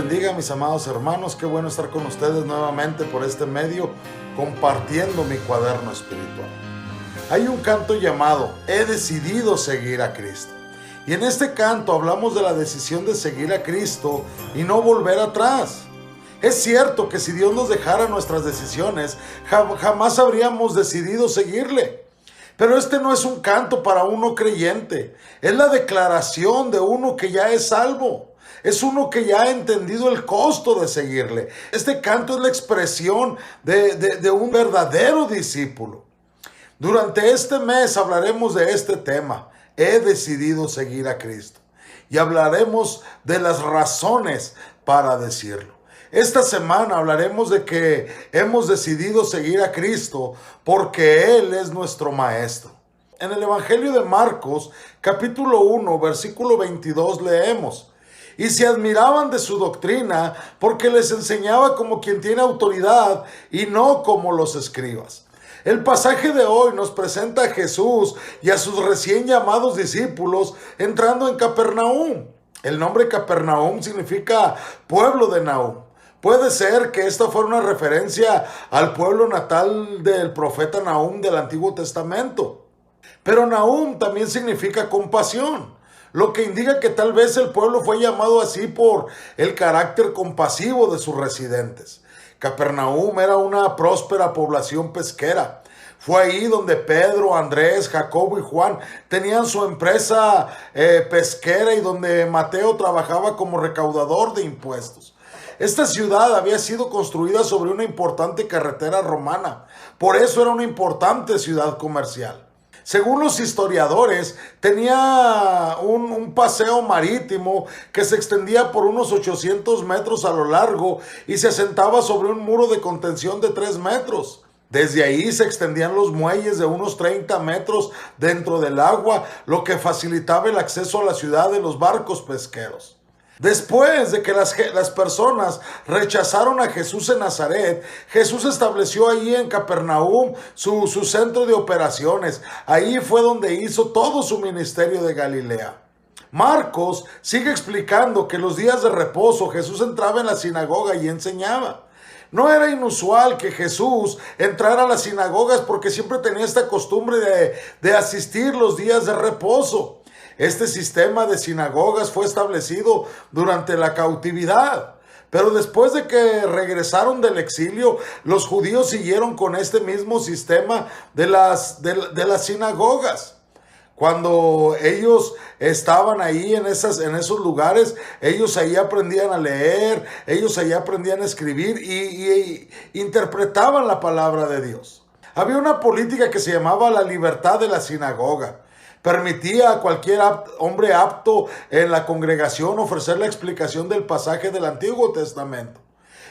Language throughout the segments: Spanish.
bendiga, mis amados hermanos. Qué bueno estar con ustedes nuevamente por este medio, compartiendo mi cuaderno espiritual. Hay un canto llamado He decidido seguir a Cristo. Y en este canto hablamos de la decisión de seguir a Cristo y no volver atrás. Es cierto que si Dios nos dejara nuestras decisiones, jamás habríamos decidido seguirle. Pero este no es un canto para uno creyente. Es la declaración de uno que ya es salvo. Es uno que ya ha entendido el costo de seguirle. Este canto es la expresión de un verdadero discípulo. Durante este mes hablaremos de este tema. He decidido seguir a Cristo. Y hablaremos de las razones para decirlo. Esta semana hablaremos de que hemos decidido seguir a Cristo porque Él es nuestro Maestro. En el Evangelio de Marcos, capítulo 1, versículo 22, leemos: y se admiraban de su doctrina porque les enseñaba como quien tiene autoridad y no como los escribas. El pasaje de hoy nos presenta a Jesús y a sus recién llamados discípulos entrando en Capernaum. El nombre Capernaum significa pueblo de Nahum. Puede ser que esta fuera una referencia al pueblo natal del profeta Nahum del Antiguo Testamento. Pero Nahum también significa compasión, lo que indica que tal vez el pueblo fue llamado así por el carácter compasivo de sus residentes. Capernaum era una próspera población pesquera. Fue ahí donde Pedro, Andrés, Jacobo y Juan tenían su empresa pesquera y donde Mateo trabajaba como recaudador de impuestos. Esta ciudad había sido construida sobre una importante carretera romana. Por eso era una importante ciudad comercial. Según los historiadores, tenía un paseo marítimo que se extendía por unos 800 metros a lo largo y se asentaba sobre un muro de contención de 3 metros. Desde ahí se extendían los muelles de unos 30 metros dentro del agua, lo que facilitaba el acceso a la ciudad de los barcos pesqueros. Después de que las personas rechazaron a Jesús en Nazaret, Jesús estableció ahí en Capernaum su centro de operaciones. Ahí fue donde hizo todo su ministerio de Galilea. Marcos sigue explicando que los días de reposo Jesús entraba en la sinagoga y enseñaba. No era inusual que Jesús entrara a las sinagogas porque siempre tenía esta costumbre de asistir los días de reposo. Este sistema de sinagogas fue establecido durante la cautividad, pero después de que regresaron del exilio, los judíos siguieron con este mismo sistema de las sinagogas. Cuando ellos estaban ahí en esos lugares, ellos ahí aprendían a leer, ellos ahí aprendían a escribir y interpretaban la palabra de Dios. Había una política que se llamaba la libertad de la sinagoga. Permitía a cualquier hombre apto en la congregación ofrecer la explicación del pasaje del Antiguo Testamento.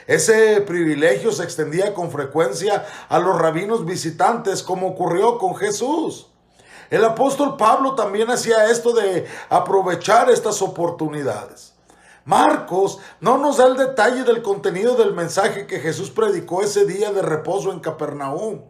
Ese privilegio se extendía con frecuencia a los rabinos visitantes, como ocurrió con Jesús. El apóstol Pablo también hacía esto de aprovechar estas oportunidades. Marcos no nos da el detalle del contenido del mensaje que Jesús predicó ese día de reposo en Capernaum,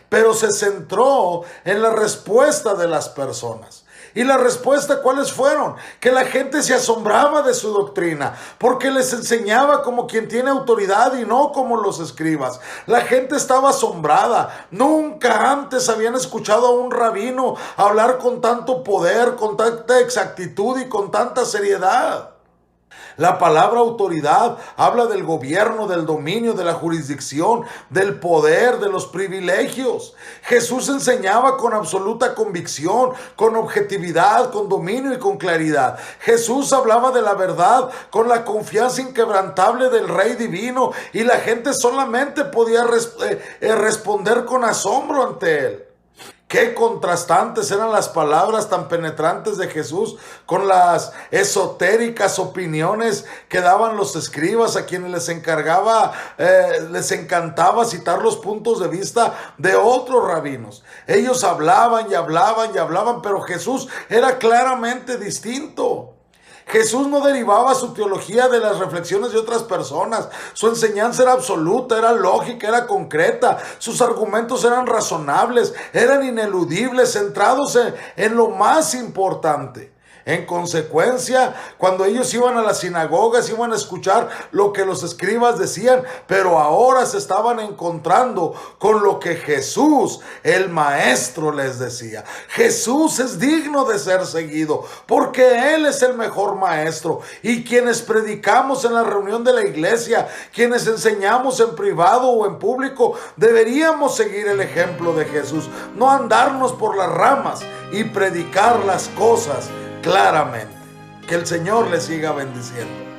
pero se centró en la respuesta de las personas. ¿Y la respuesta cuáles fueron? Que la gente se asombraba de su doctrina, porque les enseñaba como quien tiene autoridad y no como los escribas. La gente estaba asombrada. Nunca antes habían escuchado a un rabino hablar con tanto poder, con tanta exactitud y con tanta seriedad. La palabra autoridad habla del gobierno, del dominio, de la jurisdicción, del poder, de los privilegios. Jesús enseñaba con absoluta convicción, con objetividad, con dominio y con claridad. Jesús hablaba de la verdad con la confianza inquebrantable del Rey Divino y la gente solamente podía responder con asombro ante Él. Qué contrastantes eran las palabras tan penetrantes de Jesús con las esotéricas opiniones que daban los escribas, a quienes les encantaba citar los puntos de vista de otros rabinos. Ellos hablaban y hablaban y hablaban, pero Jesús era claramente distinto. Jesús no derivaba su teología de las reflexiones de otras personas. Su enseñanza era absoluta, era lógica, era concreta. Sus argumentos eran razonables, eran ineludibles, centrados en lo más importante. En consecuencia, cuando ellos iban a las sinagogas, iban a escuchar lo que los escribas decían, pero ahora se estaban encontrando con lo que Jesús, el maestro, les decía. Jesús es digno de ser seguido, porque Él es el mejor maestro. Y quienes predicamos en la reunión de la iglesia, quienes enseñamos en privado o en público, deberíamos seguir el ejemplo de Jesús, no andarnos por las ramas y predicar las cosas claramente. Que el Señor les siga bendiciendo.